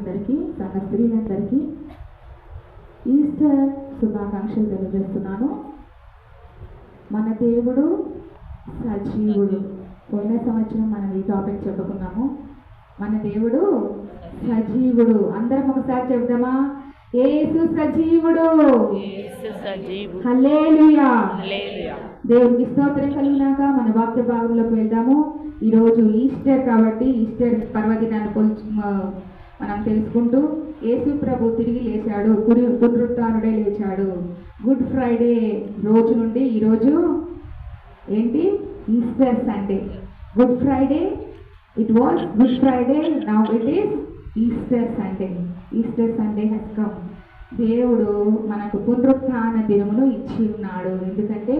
అందరికీ, సంఘ స్త్రీలందరికీ ఈస్టర్ శుభాకాంక్షలు తెలియజేస్తున్నాను. మన దేవుడు సజీవుడు. పోయిన సంవత్సరం మనం ఈ టాపిక్ చెప్పుకున్నాము. మన దేవుడు సజీవుడు. అందరం ఒకసారి చెప్దామా? యేసు సజీవుడు. హల్లెలూయా. దేవునికి స్తోత్రం కలిగినాక మన వాక్య భాగంలోకి వెళ్దాము. ఈరోజు ఈస్టర్ కాబట్టి ఈస్టర్ పర్వదినాన్ని మనం తెలుసుకుంటూ యేసు ప్రభు తిరిగి లేచాడు, పునరుత్థానుడై లేచాడు. గుడ్ ఫ్రైడే రోజు నుండి ఈరోజు ఏంటి? Easter Sunday. Good Friday, it was good Friday, now it is Easter Sunday. Easter Sunday has come. దేవుడు మనకు పునరుత్థాన దినమును ఇచ్చి ఉన్నాడు. ఎందుకంటే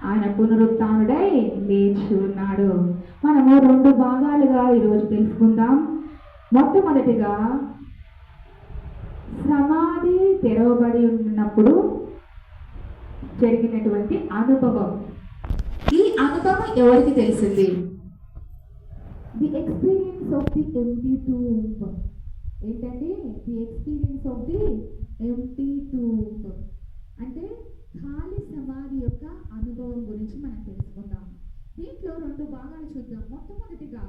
ఆయన పునరుత్థానుడై లేచి ఉన్నాడు. మనము 2 భాగాలుగా ఈరోజు తెలుసుకుందాం. మొట్టమొదటిగా సమాధి తెరవబడి ఉన్నప్పుడు జరిగినటువంటి అనుభవం. ఈ అనుభవం ఎవరికి తెలిసింది? The experience of the empty tomb. ఏంటంటే the experience of the empty tomb అంటే ఖాళీ సమాధి యొక్క అనుభవం గురించి మనం తెలుసుకుందాం. దీంట్లో 2 భాగాలు చూద్దాం. మొట్టమొదటిగా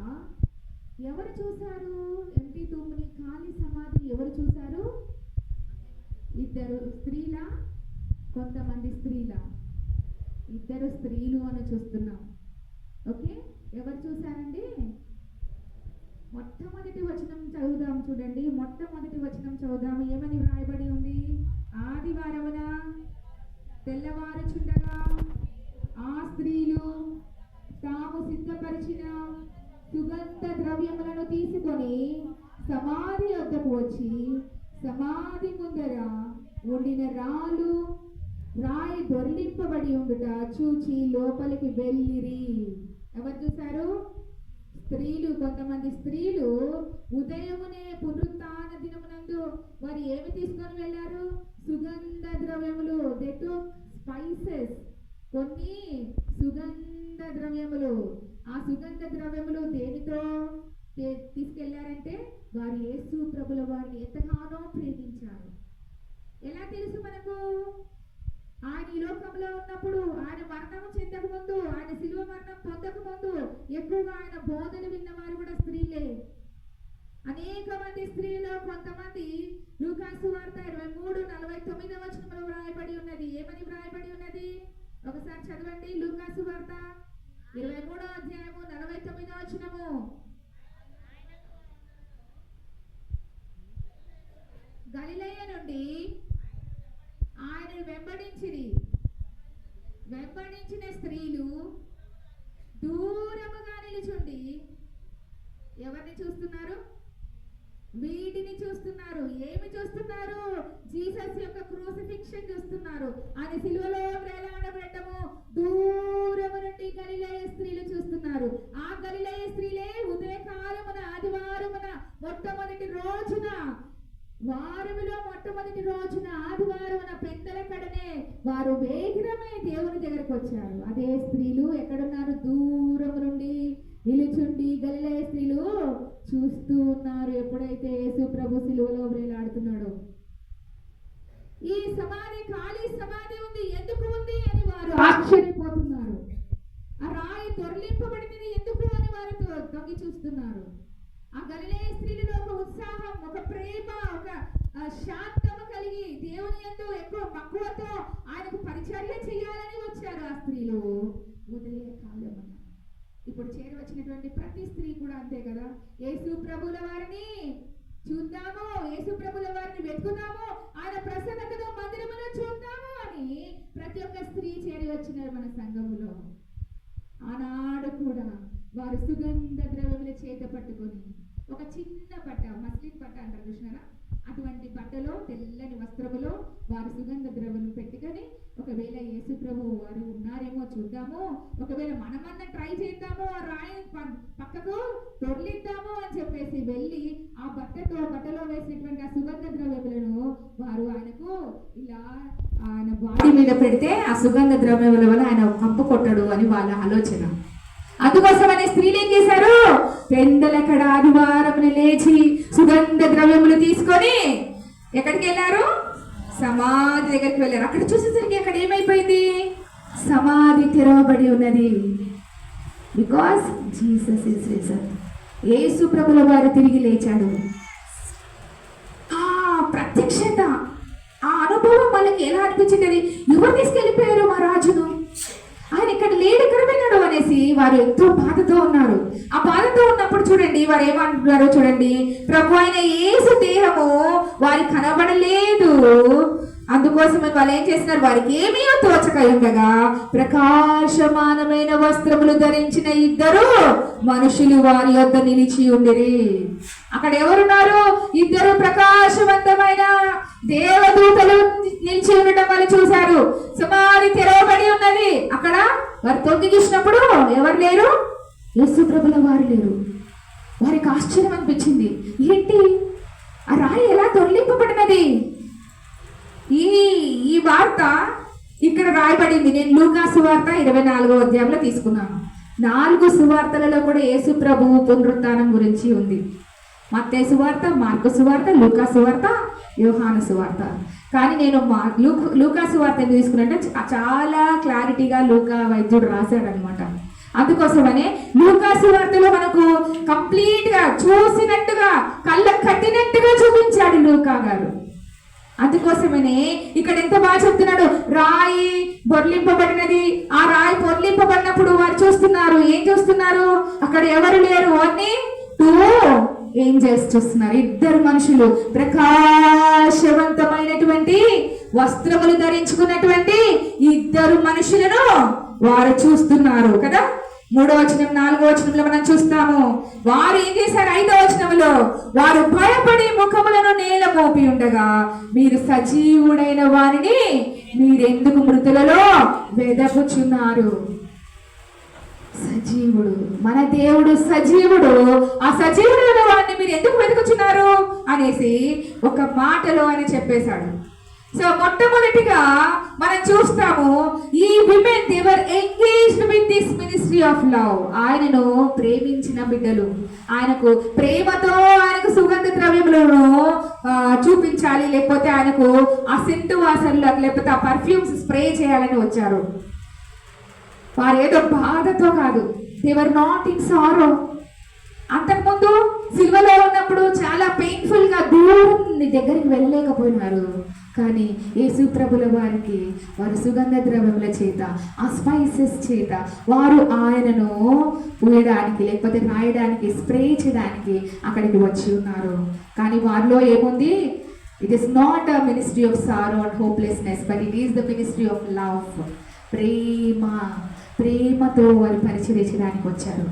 ఎవరు చూశారు ఎంప్టీ టూంబ్ని, ఖాళీ సమాధిని ఎవరు చూశారు? 2 స్త్రీల, కొంతమంది స్త్రీల, 2 స్త్రీలు అని చూస్తున్నాం. ఓకే, ఎవరు చూశారండి? మొట్టమొదటి వచనం చదువుదాం. చూడండి, మొట్టమొదటి వచనం చదువుదాము. ఏమని వ్రాయబడి ఉంది? ఆదివారమున తెల్లవారుచుండగా ఆ స్త్రీలు తాము సిద్ధపరిచిన సుగంధ ద్రవ్యములను తీసుకొని సమాధి వద్దకు వచ్చి సమాధి ముందర ఉండిన రాయి దొర్లింపబడి ఉండుట చూచి లోపలికి వెళ్ళిరి. ఎవరు చూశారు? స్త్రీలు. కొంతమంది స్త్రీలు ఉదయమునే పునరుత్థాన దినమునందు వారు ఏమి తీసుకొని వెళ్ళారు? సుగంధ ద్రవ్యములు. They took spices. కొన్ని సుగంధ ద్రవ్యములు. ఆ సుగంధ ద్రవ్యములు దేనితో తీసుకెళ్లారంటే వారు యేసు ప్రభుల వారిని ఎంతగానో ప్రేమించారు. ఎలా తెలుసు మనకు? ఆయన ఈ లోకంలో ఉన్నప్పుడు, ఆయన మరణం చెందక ముందు, ఆయన శిలువ మరణం పొందక ముందు ఎక్కువగా ఆయన బోధలు విన్నవారు కూడా స్త్రీలే. అనేక మంది స్త్రీలో కొంతమంది లూకాసు వార్త 23:49 వచనంలో వ్రాయబడి ఉన్నది. ఏమని వ్రాయబడి ఉన్నది? ఒకసారి చదవండి. లూకాసు వార్త 23వ అధ్యాయము 49వ వచనము. గలిలయ నుండి ఆయన వెంబడించిన స్త్రీలు దూరముగా నిలుచుండి ఎవరిని చూస్తున్నారు? వీటిని చూస్తున్నారు. ఏమి చూస్తున్నారు? జీసస్ యొక్క క్రూసిఫిక్షన్ చూస్తున్నారు. ఆయన సిలువలో వేలాడబడటము దూరము నుండి గలిలయ స్త్రీలు చూస్తున్నారు. ఆ గలిలయ స్త్రీలే ఉదయకాలమున ఆదివారమున మొట్టమొదటి రోజున, వారములో మొట్టమొదటి రోజున ఆదివారమున పెందల కడనే వారు వేగిరమై దేవుని దగ్గరకు వచ్చారు. అదే స్త్రీలు ఎక్కడున్నారు? దూరము నుండి నిలుచుండి గలిలయ స్త్రీలు చూస్తూ ఉన్నారు. ఎప్పుడైతే యేసు ప్రభు సిలువలో వేలాడుతున్నాడో. ఈ సమాధి, ఖాళీ సమాధి ఉంది, ఎందుకు ఉంది అని వారు ఆశ్చర్యపోతున్నారు. ఆ రాయి దొర్లింపబడినది ఎందుకు అని వారు తొంగి చూస్తున్నారు. ఆ గలిలయ స్త్రీలలో ఒక ఉత్సాహం, ఒక ప్రేమ, ఒక శాంతము కలిగి దేవుని యందు ఎక్కువ మక్కువతో ఆయనకు పరిచర్య చేయాలని వచ్చారు ఆ స్త్రీలు. ఉదయ కాలమున ఇప్పుడు చేరవచ్చినటువంటి ప్రతి స్త్రీ కూడా అంతే కదా. యేసు ప్రభుల వారిని చూద్దాము, యేసు ప్రభుల వారిని వెతుకుదాము, ఆయన ప్రసన్నతను మందిరములో చూద్దాము అని ప్రతి ఒక్క స్త్రీ చేరి వచ్చినారు మన సంఘములో. ఆనాడు కూడా వారు సుగంధ ద్రవ్యముల చేత పట్టుకొని ఒక చిన్న బట్ట, మస్లిన్ బట్ట అంటారు చూసినారా, అటువంటి బట్టలో, తెల్లని వస్త్రములో వారు సుగంధ ద్రవ్యములు పెట్టుకొని ఒకవేళ యేసు ప్రభు వారు ఉన్నారేమో చూద్దాము, ఒకవేళ మనమన్నా ట్రై చేద్దాము, ఆ రాయి పక్కకు తొర్లిద్దాము అని చెప్పేసి వెళ్ళి ఆ బట్టలో వేసినటువంటి ఆ సుగంధ ద్రవ్యములను వారు ఆయనకు ఇలా ఆయన బాడీ మీద పెడితే ఆ సుగంధ ద్రవ్యముల వల్ల ఆయన కంపు కొట్టడు అని వాళ్ళ ఆలోచన. అందుకోసమనే స్త్రీలు ఏం చేశారు? పెందలకడ ఆదివారమున లేచి సుగంధ ద్రవ్యములు తీసుకొని ఎక్కడికి వెళ్ళారు? సమాధి దగ్గరికి వెళ్ళారు. అక్కడ చూసేసరికి అక్కడ ఏమైపోయింది? సమాధి తెరవబడి ఉన్నది. Because Jesus is risen. యేసు ప్రభుల వారు తిరిగి లేచాడు. ఆ ప్రత్యక్షత, ఆ అనుభవం వాళ్ళకి ఎలా అనిపించింది? ఎవరు తీసుకెళ్ళిపోయారు మా రాజును? ఆయన ఇక్కడ లేడు, ఎక్కడ పోయినాడు అనేసి వారు ఎంతో బాధతో ఉన్నారు. ఆ బాధతో ఉన్నప్పుడు చూడండి వారు ఏమంటున్నారో చూడండి. ప్రభు అయిన యేసు దేహము వారికి కనబడలేదు. అందుకోసమని వాళ్ళు ఏం చేస్తున్నారు? వారికి ఏమీ తోచక ఉండగా ప్రకాశమానమైన వస్త్రములు ధరించిన ఇద్దరు మనుషులు వారి యొద్ద నిలిచి ఉండిరి. అక్కడ ఎవరున్నారు? ఇద్దరు ప్రకాశవంతమైన దేవదూతలు నిలిచి ఉండటం వాళ్ళు చూశారు. సమాధి తెరవబడి ఉన్నది. అక్కడ వారు తొంగి చూసినప్పుడు ఎవరు లేరు? యేసు ప్రభుల వారు లేరు. వారికి ఆశ్చర్యం అనిపించింది. ఏంటి, ఆ రాయి ఎలా తొలగింపబడినది? ఈ వార్త ఇక్కడ రాయబడింది. నేను లూకా సువార్త 24వ అధ్యాయంలో తీసుకున్నాను. 4 సువార్తలలో కూడా యేసు ప్రభువు పునరుత్థానం గురించి ఉంది. మత్తయి సువార్త, మార్కు సువార్త, లూకా సువార్త, యోహాను సువార్త. కానీ నేను లూకా సువార్త ఎందుకు తీసుకున్నానంటే చాలా క్లారిటీగా లూకా వైద్యుడు రాశాడనమాట. అందుకోసమనే లూకా సువార్తలో మనకు కంప్లీట్ గా చూసినట్టుగా కళ్ళ కట్టినట్టుగా చూపించాడు లూకా గారు. అందుకోసమనే ఇక్కడ ఎంత బాగా చెప్తున్నాడు. రాయి పొర్లింపబడినది. ఆ రాయి పొర్లింపబడినప్పుడు వారు చూస్తున్నారు. ఏం చూస్తున్నారు? అక్కడ ఎవరు లేరు. ఓన్లీ 2 ఏంజెల్స్ చూస్తున్నారు. ఇద్దరు మనుషులు ప్రకాశవంతమైనటువంటి వస్త్రములు ధరించుకున్నటువంటి ఇద్దరు మనుషులను వారు చూస్తున్నారు కదా. 3వ వచనం 4వ వచనంలో మనం చూస్తాము. వారు ఏం చేశారు? 5వ వచనంలో వారు భయపడి ముఖములను నేల మోపి ఉండగా మీరు సజీవుడైన వారిని మీరెందుకు మృతులలో వెదకుచున్నారు? సజీవుడు, మన దేవుడు సజీవుడు. ఆ సజీవుడైన వారిని మీరు ఎందుకు వెతుకుచున్నారు అనేసి ఒక మాటలో ఆయన చెప్పేశాడు. సో మొట్టమొదటిగా మనం చూస్తాము, ఈ women they were engaged with this ministry of love. ఆయనను ప్రేమించిన బిడ్డలు. ఆయనకు ప్రేమతో ఆయనకు సుగంధ ద్రవ్యములను చూపించాలి, లేకపోతే ఆయనకు ఆ సెంటు వాసనలు లేకపోతే ఆ పర్ఫ్యూమ్స్ స్ప్రే చేయాలని వచ్చారు. వారు ఏదో బాధతో కాదు. దే వర్ నాట్ ఇన్ సారో. అంతకుముందు సిల్వలో ఉన్నప్పుడు చాలా పెయిన్ఫుల్ గా దూరం దగ్గరికి వెళ్ళలేకపోయినారు. కానీ యేసు ప్రభుల వారికి వారు సుగంధ ద్రవ్యముల చేత, ఆ స్పైసెస్ చేత వారు ఆయనను పూయడానికి లేకపోతే రాయడానికి, స్ప్రే చేయడానికి అక్కడికి వచ్చి ఉన్నారు. కానీ వారిలో ఏముంది? It is not a ministry of sorrow and hopelessness, but it is the ministry of love. ప్రేమతో వారు పరిచయించడానికి వచ్చారు.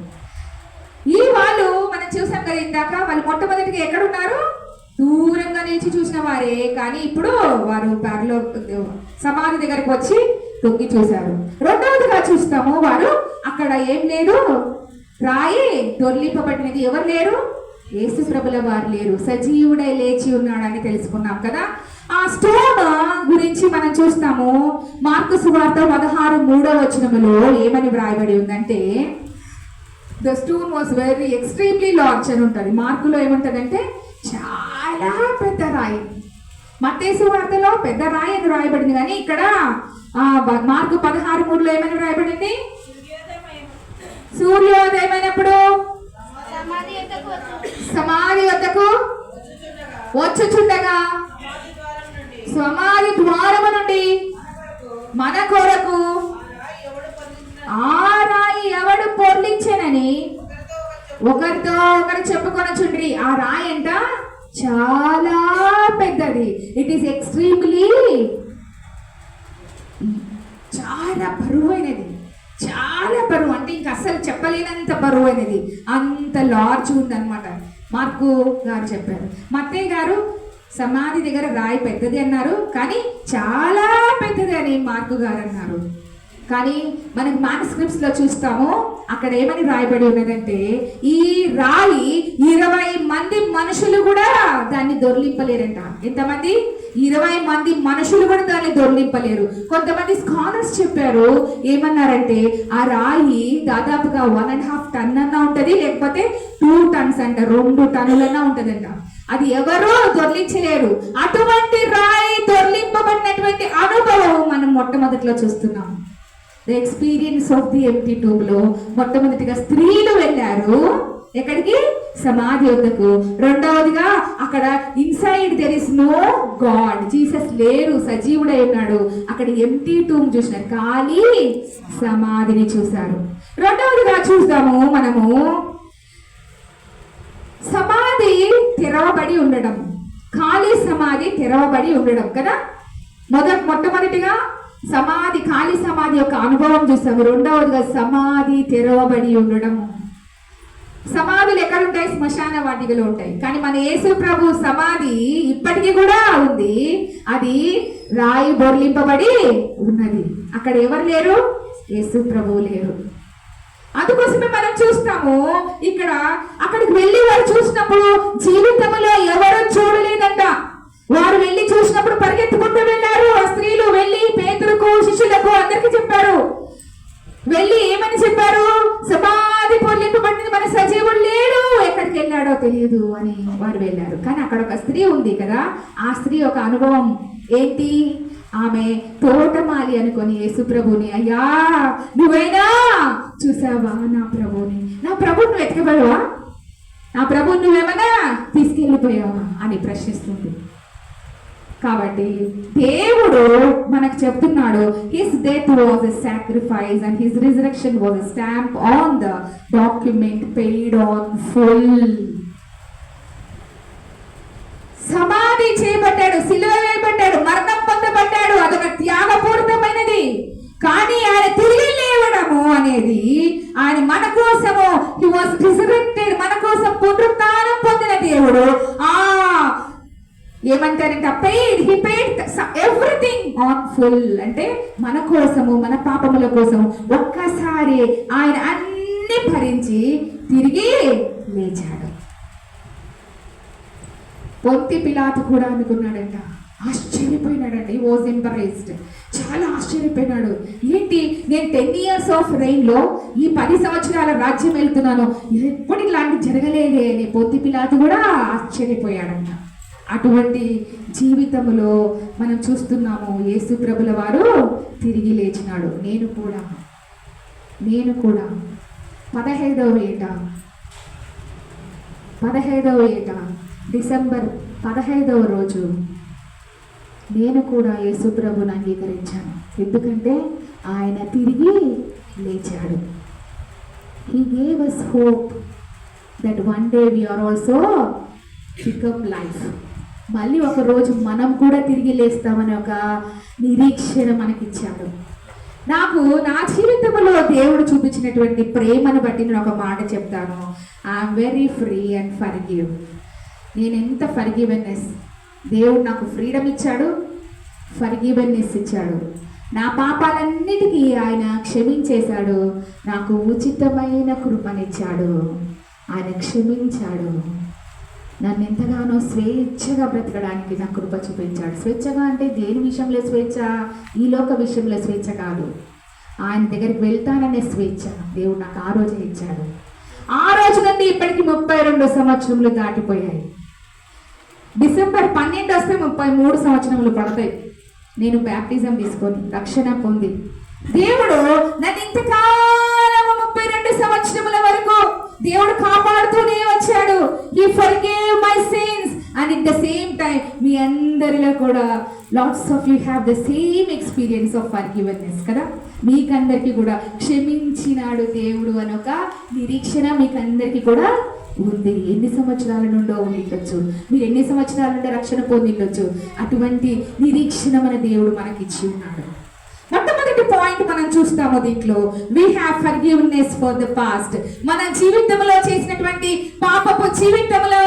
ఈ వాళ్ళు మనం చూసాం కదా ఇందాక, వాళ్ళు మొట్టమొదటిగా ఎక్కడున్నారు? దూరంగా నిలిచి చూసిన వారే. కానీ ఇప్పుడు వారు బారిలో సమాధి దగ్గరకు వచ్చి తొంగి చూశారు. రెండవదిగా చూస్తాము, వారు అక్కడ ఏం లేదు, రాయి దొర్లింపబడినది. ఎవరు లేరు? యేసు ప్రభుల వారు లేరు. సజీవుడై లేచి ఉన్నాడని తెలుసుకున్నాం కదా. ఆ స్టోన్ గురించి మనం చూస్తాము. మార్కు సువార్త 16:3వ వచనములో ఏమని వ్రాయబడి ఉందంటే, the stone was very extremely large అని ఉంటుంది. మార్కులో ఏముంటుందంటే చాలా పెద్ద రాయి. మత్తయి సువార్తలో పెద్ద రాయి అని రాయబడింది, కానీ ఇక్కడ మార్కు 16:3లో ఏమని రాయబడింది? సూర్యోదయమైనప్పుడు సమాధి వద్దకు వచ్చుచుండగా సమాధి ద్వారము నుండి మన కొరకు ఆ రాయి ఎవడు పొర్లించెనని ఒకరితో ఒకరు చెప్పుకొనచుండ్రి. ఆ రాయి అంట చాలా పెద్దది. ఇట్ ఈస్ ఎక్స్ట్రీమ్లీ, చాలా బరువైనది. చాలా బరువు అంటే ఇంక అస్సలు చెప్పలేనంత బరువైనది. అంత లార్జ్ ఉందన్నమాట. మార్కు గారు చెప్పారు. మత్తయి గారు సమాధి దగ్గర రాయి పెద్దది అన్నారు, కానీ చాలా పెద్దది అని మార్కు గారు అన్నారు. కానీ మనకి మాన్యుస్క్రిప్ట్స్ లో చూస్తాము, అక్కడ ఏమని రాయబడి ఉన్నదంటే ఈ రాయి 20 మంది మనుషులు కూడా దాన్ని దొర్లింపలేరంట. ఎంతమంది? 20 మంది మనుషులు కూడా దాన్ని దొర్లింపలేరు. కొంతమంది స్కాలర్స్ చెప్పారు, ఏమన్నారంటే ఆ రాయి దాదాపుగా 1.5 టన్ అన్నా ఉంటది, లేకపోతే 2 టన్స్ అంట, 2 టన్నులన్నా ఉంటదంట. అది ఎవరో దొర్లించలేరు. అటువంటి రాయి దొర్లింపబడినటువంటి అనుభవం మనం మొట్టమొదటిలో చూస్తున్నాం. The experience of the empty tomb లో మొట్టమొదటిగా స్త్రీలు వెళ్ళారు ఎక్కడికి? సమాధి వద్దకు. రెండవదిగా అక్కడ inside there is no God, Jesus లేరు, సజీవుడై ఉన్నాడు. అక్కడ ఎంప్టీ టూమ్ చూసినారు, ఖాళీ సమాధిని చూశారు. రెండవదిగా చూద్దాము మనము సమాధి తెరవబడి ఉండడం, ఖాళీ సమాధి తెరవబడి ఉండడం కదా. మొట్టమొదటిగా సమాధి, ఖాళీ సమాధి యొక్క అనుభవం చూస్తాము. రెండవదిగా సమాధి తెరవబడి ఉండడం. సమాధులు ఎక్కడుంటాయి? శ్మశాన వాటికలో ఉంటాయి. కానీ మన యేసు ప్రభు సమాధి ఇప్పటికీ కూడా ఉంది. అది రాయి బొర్లింపబడి ఉన్నది. అక్కడ ఎవరు లేరు? యేసు ప్రభు లేరు. అందుకోసమే మనం చూస్తాము ఇక్కడ, అక్కడికి వెళ్ళి వారు చూసినప్పుడు జీవితంలో ఎవరు చూడలేదంట. వారు వెళ్ళి చూసినప్పుడు పరిగెత్తుకుంటూ వెళ్ళారు. ఆ స్త్రీలు వెళ్ళి పేతురుకు, శిష్యులకు, అందరికి చెప్పారు. వెళ్ళి ఏమని చెప్పారు? సమాధి పొర్లింపబడింది, మన సజీవుడు లేడు, ఎక్కడికి వెళ్ళాడో తెలియదు అని వారు వెళ్ళారు. కానీ అక్కడ ఒక స్త్రీ ఉంది కదా, ఆ స్త్రీ ఒక అనుభవం ఏంటి? ఆమె తోటమాలి అనుకొని యేసు ప్రభుని, అయ్యా నువ్వైనా చూసావా నా ప్రభుని? నా ప్రభుని నువ్వు ఎత్తుకోబడవా? నా ప్రభుని నువ్వేమన్నా తీసుకెళ్ళిపోయావా అని ప్రశ్నిస్తుంది. కాబట్టి దేవుడు మనకు చెప్తున్నాడు, his death was a sacrifice and his resurrection was a stamp on the document paid on full. సమాధి చేయబడ్డాడు, సిలువ వేయబడ్డాడు, మరణం పొందబడ్డాడు, అదొక త్యాగపూరితమైనది. కానీ ఆయన తిరిగి లేవడము అనేది, ఆయన మన కోసము, హి వాజ్ రిజరెక్టెడ్, మన కోసం పునరుత్థానం పొందిన దేవుడు. ఏమంటారంటే హి పెయిడ్ ఎవ్రీథింగ్ ఆన్ ఫుల్, అంటే మన కోసము, మన పాపముల కోసం ఒక్కసారి ఆయన అన్ని భరించి తిరిగి లేచాడు. పొంతి పిలాతు కూడా అనుకున్నాడంట, ఆశ్చర్యపోయినాడండి. హి వాజ్ ఎంబరేస్డ్, చాలా ఆశ్చర్యపోయినాడు. ఏంటి, నేను 10 years ఆఫ్ రెయిన్ లో ఈ 10 సంవత్సరాల రాజ్యం వెళ్తున్నాను, ఎప్పుడు ఇలాంటి జరగలేదే అని పొంతి పిలాతు కూడా ఆశ్చర్యపోయాడంట. అటువంటి జీవితంలో మనం చూస్తున్నాము, యేసు ప్రభుల వారు తిరిగి లేచినాడు. నేను కూడా 15వ ఏట డిసెంబర్ 15వ రోజు నేను కూడా యేసు ప్రభుని అంగీకరించాను. ఎందుకంటే ఆయన తిరిగి లేచాడు. He gave us hope that one day we are also become life. మళ్ళీ ఒక రోజు మనం కూడా తిరిగి లేస్తామని ఒక నిరీక్షణ మనకిచ్చాడు. నాకు నా జీవితంలో దేవుడు చూపించినటువంటి ప్రేమను బట్టి నేను ఒక మాట చెప్తాను. I'm very free and forgive. నేను ఎంత ఫర్గివెన్నెస్, దేవుడు నాకు ఫ్రీడమ్ ఇచ్చాడు, ఫర్గివెన్నెస్ ఇచ్చాడు. నా పాపాలన్నిటికీ ఆయన క్షమించేశాడు. నాకు ఉచితమైన కృపనిచ్చాడు. ఆయన క్షమించాడు. నన్ను ఎంతగానో స్వేచ్ఛగా బ్రతకడానికి నా కృప చూపించాడు. స్వేచ్ఛగా అంటే దేని విషయంలో స్వేచ్ఛ? ఈ లోక విషయంలో స్వేచ్ఛ కాదు. ఆయన దగ్గరికి వెళ్తాననే స్వేచ్ఛ దేవుడు నాకు ఆ రోజే ఇచ్చాడు. ఆ రోజు నుండి ఇప్పటికి 32 సంవత్సరములు దాటిపోయాయి. డిసెంబర్ 12 వస్తే 33 సంవత్సరములు పడతాయి నేను బ్యాప్టిజం తీసుకొని రక్షణ పొంది. దేవుడు నన్ను ఇంతకాలం 32 సంవత్సరముల వరకు దేవుడు కాపాడుతూనే వచ్చాడు. He forgave my sins and at the same time మీ అందరిలో కూడా lots of you have the same experience of forgiveness కదా. మీకందరికీ కూడా క్షమించినాడు దేవుడు అని ఒక నిరీక్షణ మీకందరికీ కూడా ఉంది. ఎన్ని సంవత్సరాల నుండో ఉండొచ్చు, మీరు ఎన్ని సంవత్సరాల నుండి రక్షణ పొందిండొచ్చు. అటువంటి నిరీక్షణ మన దేవుడు మనకి ఇచ్చి ఉన్నాడు. మొట్టమొదటి పాయింట్ మనం చూస్తాము దీంట్లో, we have forgiveness for the past. మన జీవితంలో చేసినటువంటి పాపపు జీవితంలో,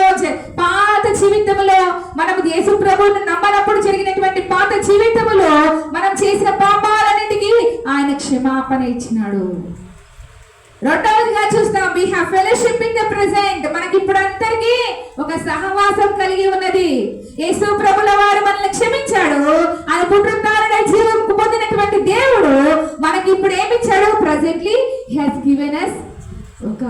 పాత జీవితంలో, మనము యేసు ప్రభువును నమ్మనప్పుడు జరిగినటువంటి పాత జీవితంలో మనం చేసిన పాపాలన్నిటికీ ఆయన క్షమాపణ ఇచ్చినాడు. రెండవదిగా చూస్తాం, we have fellowship in the present. మనకి ఇప్పుడు అందరికీ ఒక సహవాసం కలిగి ఉన్నది. యేసు ప్రభుల వారు మనల్ని క్షమించాడు. ఆయన పునరుద్ధారణై జీవం పొందినటువంటి దేవుడు మనకి ఇప్పుడు ఏమిచ్చాడు? Presently he has given us ఒక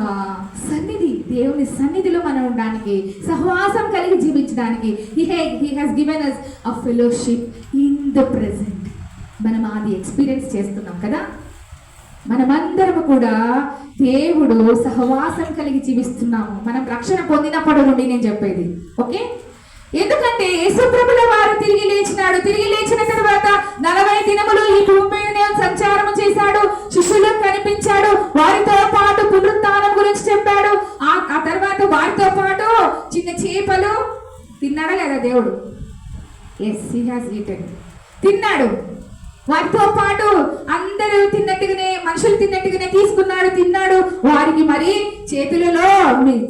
సన్నిధి, దేవుని సన్నిధిలో మనం ఉండడానికి, సహవాసం కలిగి జీవించడానికి he has given us a fellowship in the present. మనం అది ఎక్స్పీరియన్స్ చేస్తున్నాం కదా. మనమందరము కూడా దేవుడు సహవాసం కలిగి జీవిస్తున్నాము. మనం రక్షణ పొందినప్పటి నుండి నేను చెప్పేది, ఓకే? ఎందుకంటే యేసు ప్రభుల వారు తిరిగి లేచినాడు. తిరిగి లేచిన తర్వాత 40 దినములు ఈ భూమి మీద సంచారం చేశాడు. శిష్యులకు కనిపించాడు. వారితో పాటు పునరుత్థానం గురించి చెప్పాడు. ఆ తర్వాత వారితో పాటు చిన్న చేపలు తిన్నాడా లేదా దేవుడు? Yes, he has eaten. తిన్నాడు. వారితో పాటు అందరూ తిన్నట్టుగానే, మనుషులు తిన్నట్టుగానే తీసుకున్నాడు, తిన్నాడు. వారికి మరి చేతులలో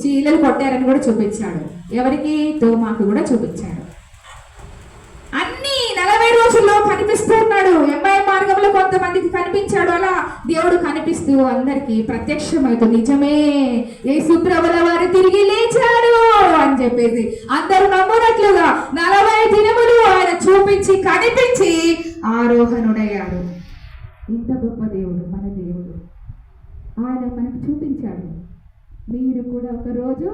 చీలలు కొట్టారని కూడా చూపించాడు. ఎవరికి? తోమాకు కూడా చూపించాడు. అన్ని 40 రోజుల్లో కనిపిస్తూ ఉన్నాడు. ఎంఐ మార్గంలో కొంతమందికి కనిపించాడు. అలా దేవుడు కనిపిస్తూ అందరికి ప్రత్యక్షమవుతూ నిజమే యేసు ప్రభుల వారు తిరిగి లేచాడు అని చెప్పేసి అందరూ నమ్మునట్లుగా 40 దినములు ఆయన చూపించి కనిపించి ఆరోహణుడయ్యాడు. ఇంత గొప్ప దేవుడు మన దేవుడు. ఆయన మనకు చూపించాడు, మీరు కూడా ఒకరోజు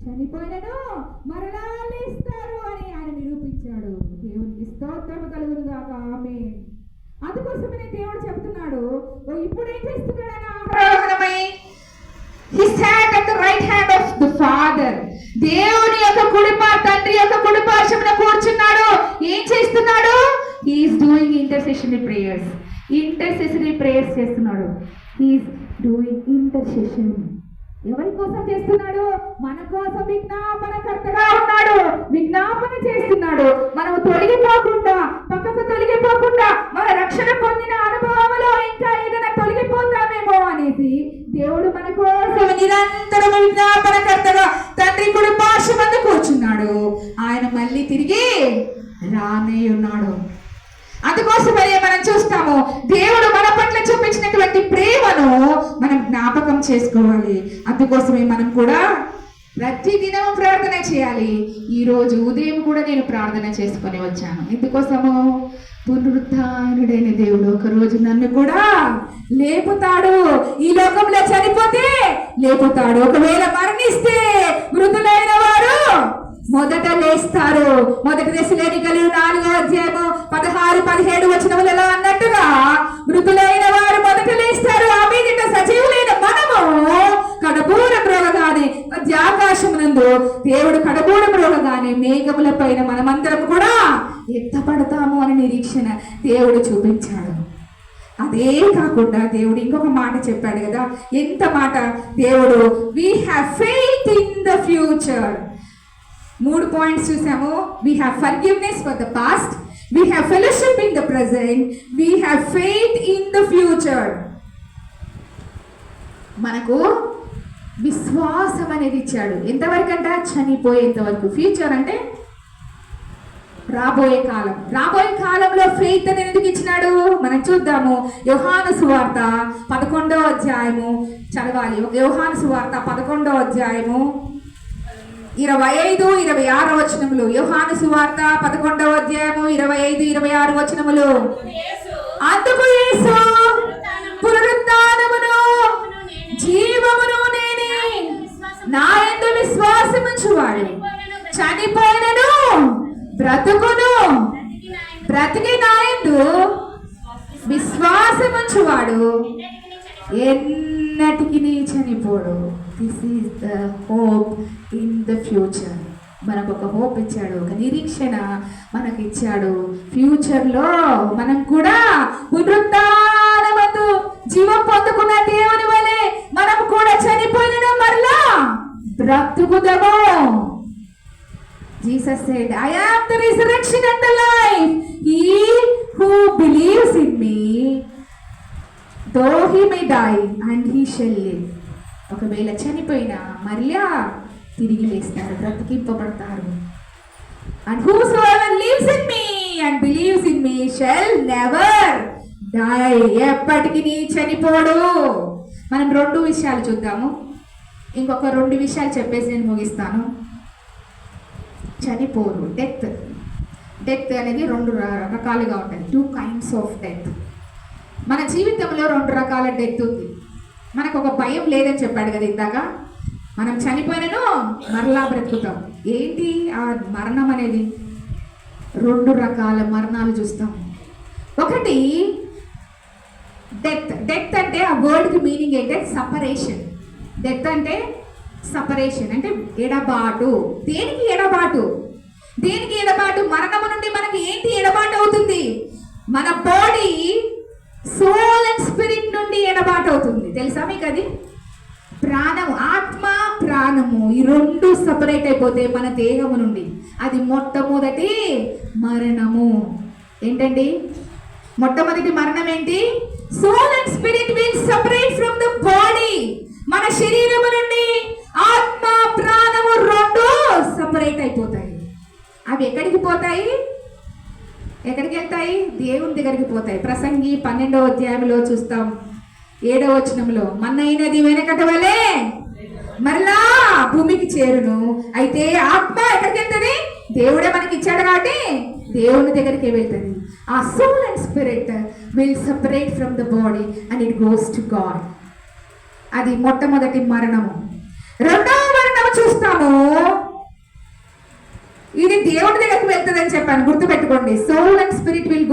చనిపోయినను మరలా లేస్తారు అని ఆయన నిరూపించాడు. దేవునికి స్తోత్రం కలుగును గాక. ఆమేన్. అందుకోసమనే దేవుడు చెప్తున్నాడు, ఇప్పుడు ఏం చేస్తున్నాడు? ఆరోహణమై he sat at the right hand of the Father. దేవుని యొక్క తండ్రి యొక్క కుడి పార్శ్వమున కూర్చున్నాడు. ఏం చేస్తున్నాడు? he is doing intercessory prayers. Intercessory prayers చేస్తున్నాడు. he is doing intercession. ఎవరి కోసం చేస్తున్నాడు? మన కోసం విజ్ఞాపనకర్తగా ఉన్నాడు. విజ్ఞాపన చేస్తున్నాడు. మనము తొలగిపోకుండా, పక్కకు తొలగిపోకుండా, మన రక్షణ పొందిన అనుభవంలో ఇంకా ఏదైనా తొలగిపోతామేమో అనేసి దేవుడు మన కోసం నిరంతరం విజ్ఞాపనకర్తగా తండ్రి కుడి పార్శ్వమందు కూర్చున్నాడు. ఆయన మళ్ళీ తిరిగి రానే ఉన్నాడు. అందుకోసమే మనం చూస్తాము, దేవుడు మన పట్ల చూపించినటువంటి ప్రేమను మనం జ్ఞాపకం చేసుకోవాలి. అందుకోసమే మనం కూడా ప్రతి దినం ప్రార్థన చేయాలి. ఈరోజు ఉదయం కూడా నేను ప్రార్థన చేసుకొని వచ్చాను. ఎందుకోసము? పునరుత్థానుడైన దేవుడు ఒకరోజు నన్ను కూడా లేపుతాడు. ఈ లోకంలో చనిపోతే లేపుతాడు. ఒకవేళ మరణిస్తే మృతులైన వారు మొదట లేస్తారు. మొదటి దశలోనికలు 4వ అధ్యాయము 16-17 వచనములలో అన్నట్టుగా మృతులైన వారు మొదట లేస్తారు. ఆ మీదట సజీవులైన మనము కడబూర మ్రోగగానే మధ్య ఆకాశమునందు దేవుడు కడబూర మ్రోగగానే మేఘముల పైన మనమందరం కూడా ఎత్తపడతాము అని నిరీక్షణ దేవుడు చూపించాడు. అదే కాకుండా దేవుడు ఇంకొక మాట చెప్పాడు కదా. ఎంత మాట? దేవుడు we have faith in the future. 3 points చూసాము. we have forgiveness for the past, we have fellowship in the present, we have faith in the future. మనకు విశ్వాసం అనేది ఇచ్చాడు. ఎంతవరకంట? చనిపోయేంత వరకు. ఫ్యూచర్ అంటే రాబోయే కాలం. రాబోయే కాలంలో ఫెయిత్ అనేది ఎందుకు ఇచ్చినాడు? మనం చూద్దాము. యోహాను సువార్త 11వ అధ్యాయము చదవాలి. యోహాను సువార్త 11వ అధ్యాయము 25-26 వచనములు. యోహాను సువార్త 11వ అధ్యాయము 25-26 వచనములు. అందుకు యేసు, పునరుత్థానమును జీవమును నేనే, నా యందు విశ్వాసముంచువాడు చనిపోయినను బ్రతుకును, బ్రతికి నా యందు విశ్వాసముంచువాడు ఎన్నటికి చనిపోడు. This is the hope in the future. మనకు ఒక హోప్ ఇచ్చాడు, ఒక నిరీక్షణ మనకి ఇచ్చాడు. ఫ్యూచర్లో మనం కూడా పునరుత్థానమందు జీవం పొందుకున్న దేవుని వలె మనం కూడా చనిపోయిన మరలా బ్రతుకుదము. Jesus said, I am the resurrection and the life. He who believes in me, though he may die, and he shall live. ఒకవేళ చనిపోయినా మరలా తిరిగి లేస్తారు, బ్రతికింపబడతారు. And whosoever lives in me and believes in me shall never die, ఎప్పటికీ నీ చనిపోడు. మనం 2 విషయాలు చూద్దాము. ఇంకొక 2 విషయాలు చెప్పేసి నేను ముగిస్తాను. చనిపోరు, డెత్. డెత్ అనేది 2 రకాలుగా ఉంటుంది. 2 kinds ఆఫ్ డెత్. మన జీవితంలో 2 రకాల డెత్ ఉంది. మనకు ఒక భయం లేదని చెప్పాడు కదా ఇందాక. మనం చనిపోయినను మరలా బ్రతుకుతాం. ఏంటి ఆ మరణం అనేది? 2 రకాల మరణాలు చూస్తాం. ఒకటి డెత్. డెత్ అంటే ఆ వర్డ్కి మీనింగ్ ఏంటంటే సపరేషన్. డెత్ అంటే సపరేషన్, అంటే ఎడబాటు. దేనికి ఎడబాటు? దేనికి ఎడబాటు? మరణము నుండి మనకి ఏంటి ఎడబాటు అవుతుంది? మన బాడీ సోల్ అండ్ స్పిరిట్ నుండి ఎడబాటు అవుతుంది. తెలుసా మీకు అది? ప్రాణము, ఆత్మ ప్రాణము ఈ 2 సపరేట్ అయిపోతే మన దేహము నుండి అది మొట్టమొదటి మరణము. ఏంటండి మొట్టమొదటి మరణం ఏంటి? Soul and spirit will separate from the body. మన శరీరము నుండి ఆత్మ ప్రాణము 2 సెపరేట్ అయిపోతాయి. అవి ఎక్కడికి పోతాయి? ఎక్కడికి వెళ్తాయి? దేవుని దగ్గరికి పోతాయి. ప్రసంగి 12వ అధ్యాయంలో చూస్తాం, 7వ వచనంలో, మన్నైనది వెనకట వలె మరలా భూమికి చేరును. అయితే ఆత్మ ఎక్కడికి వెళ్తుంది? దేవుడే మనకి ఇచ్చాడు కాబట్టి దేవుని దగ్గరికి వెళ్తుంది. ఆ soul and spirit will separate from the body and it goes to God. అది మొట్టమొదటి మరణము. 2వ మరణము చూస్తాము. ఇది దేవుడి దగ్గరికి వెళ్తుందని చెప్పాను, గుర్తుపెట్టుకోండి. Soul and spirit will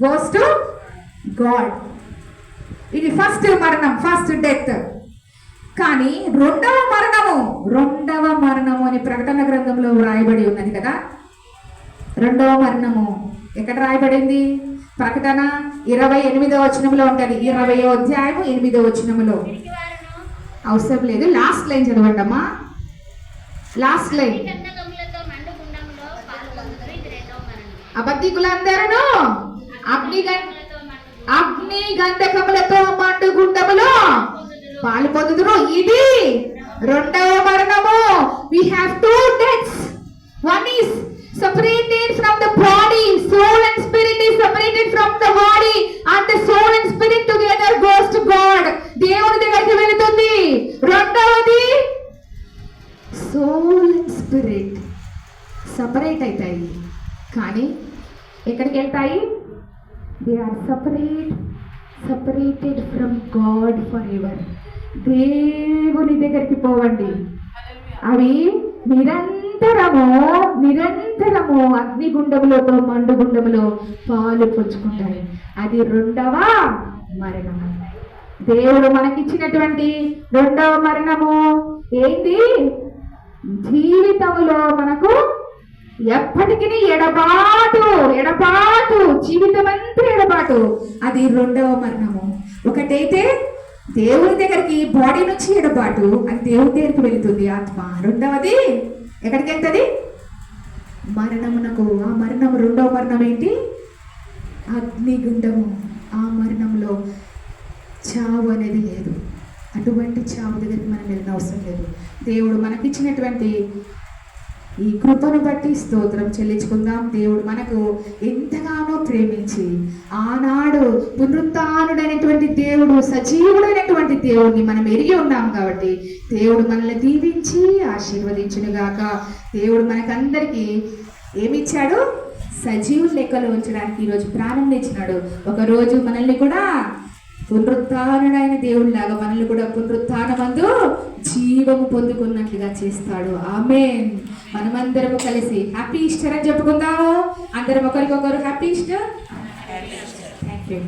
goes to God. ఇది ఫస్ట్ మరణం, ఫస్ట్ డెత్. కానీ 2వ మరణము అని ప్రకటన గ్రంథంలో వ్రాయబడి ఉన్నది కదా. 2వ మరణము ఎక్కడ రాయబడింది? ప్రకటన 28వ వచనంలో ఉంటుంది. 20వ అధ్యాయము 8వ వచనంలో. అవసరం లేదు, లాస్ట్ లైన్ చదవండి అమ్మా. Last line. అబద్ధికులందరూ అగ్ని గంధకములతో మండు గుండములో పాలు పొందుదురు. ఇది 2వ మరణము. We have 2 deaths. One is separated from the body. Soul and spirit is separated from the body, and the soul and spirit together goes to God. దేవుని దగ్గరికి వెళుతుంది. రెండవది సోల్ అండ్ స్పిరిట్ సెపరేట్ అవుతాయి. కానీ ఎక్కడికి వెళ్తాయి? They are separated from God forever. దేవుని దగ్గరికి పోవండి. అవి నిరంతరము అగ్నిగుండములతో మండుగుండములో పాలు పంచుకుంటాయి. అది 2వ మరణము. దేవుడు మనకిచ్చినటువంటి 2వ మరణము ఏంటి? జీవితంలో మనకు ఎప్పటికీ ఎడబాటు, జీవితం అంతా ఎడబాటు. అది 2వ మరణము. ఒకటైతే దేవుని దగ్గరికి బాడీ నుంచి ఎడబాటు, అది దేవుని దగ్గరికి వెళుతుంది ఆత్మ. 2వది ఎక్కడికి వెళ్తుంది? మరణమునకు. ఆ మరణము 2వ మరణం ఏంటి? అగ్నిగుండము. ఆ మరణంలో చావు అనేది లేదు. అటువంటి చావు దగ్గరికి మనం వెళ్ళిన అవసరం లేదు. దేవుడు మనకిచ్చినటువంటి ఈ కృపను బట్టి స్తోత్రం చెల్లించుకుందాం. దేవుడు మనకు ఎంతగానో ప్రేమించి ఆనాడు పునరుత్థానుడైనటువంటి దేవుడు, సజీవుడైనటువంటి దేవుడిని మనం ఎరిగి ఉన్నాం కాబట్టి దేవుడు మనల్ని దీవించి ఆశీర్వదించునుగాక. దేవుడు మనకందరికీ ఏమిచ్చాడు? సజీవుల లెక్కలో ఉంచడానికి ఈరోజు ప్రాణం ఇచ్చినాడు. ఒకరోజు మనల్ని కూడా పునరుత్థానుడైన దేవుడిలాగా మనల్ని కూడా పునరుత్థానమందు జీవము పొందుకున్నట్లుగా చేస్తాడు. ఆమేన్. మనమందరము కలిసి హ్యాపీ ఈస్టర్ అని చెప్పుకుందాము. అందరం ఒకరికొకరు హ్యాపీ ఈస్టర్. Thank you.